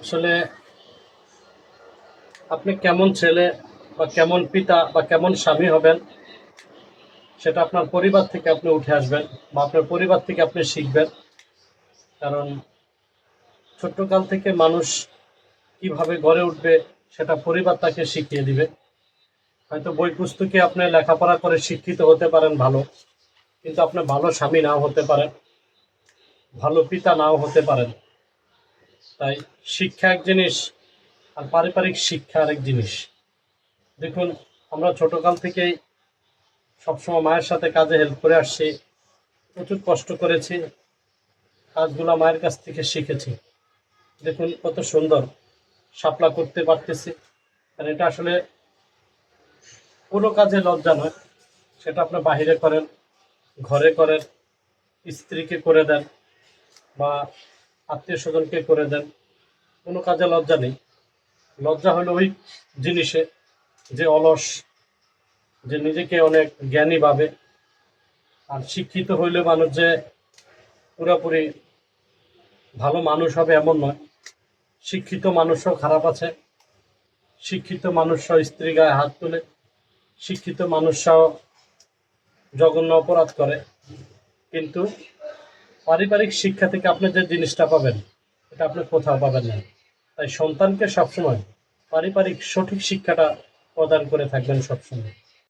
আসলে আপনি কেমন ছেলে বা কেমন পিতা বা কেমন স্বামী হবেন, সেটা আপনার পরিবার থেকে আপনি উঠে আসবেন বা আপনার পরিবার থেকে আপনি শিখবেন। কারণ ছোট্টকাল থেকে মানুষ কিভাবে গড়ে উঠবে সেটা পরিবার তাকে শিখিয়ে দিবে। হয়তো বই পুস্তকে আপনি লেখাপড়া করে শিক্ষিত হতে পারেন ভালো, কিন্তু আপনি ভালো স্বামী নাও হতে পারেন, ভালো পিতা নাও হতে পারেন। তাই শিক্ষা এক জিনিস আর পারিবারিক শিক্ষা আরেক জিনিস। দেখুন, আমরা ছোটকাল থেকেই সবসময় মায়ের সাথে কাজে হেল্প করে আসছি, প্রচুর কষ্ট করেছি, কাজগুলো মায়ের কাছ থেকে শিখেছি। দেখুন কত সুন্দর শাপলা করতে পারতেছি। আর এটা আসলে কোনো কাজে লজ্জা নয়, সেটা আপনি বাহিরে করেন, ঘরে করেন, স্ত্রীকে করে দেন বা আত্মীয় স্বজনকে করে দেন, কোনো কাজে লজ্জা নেই। লজ্জা হলো ওই জিনিসে যে অলস, যে নিজেকে অনেক জ্ঞানী ভাবে। আর শিক্ষিত হইলে মানুষ যে পুরোপুরি ভালো মানুষ হবে এমন নয়। শিক্ষিত মানুষও খারাপ আছে, শিক্ষিত মানুষরাও স্ত্রী গায়ে হাত তুলে, শিক্ষিত মানুষরাও জঘন্য অপরাধ করে। কিন্তু পারিবারিক শিক্ষা থেকে আপনি যে জিনিসটা পাবেন, এটা আপনি কোথাও পাবেন না। তাই সন্তানকে সবসময় পারিবারিক সঠিক শিক্ষাটা প্রদান করে থাকবেন সবসময়।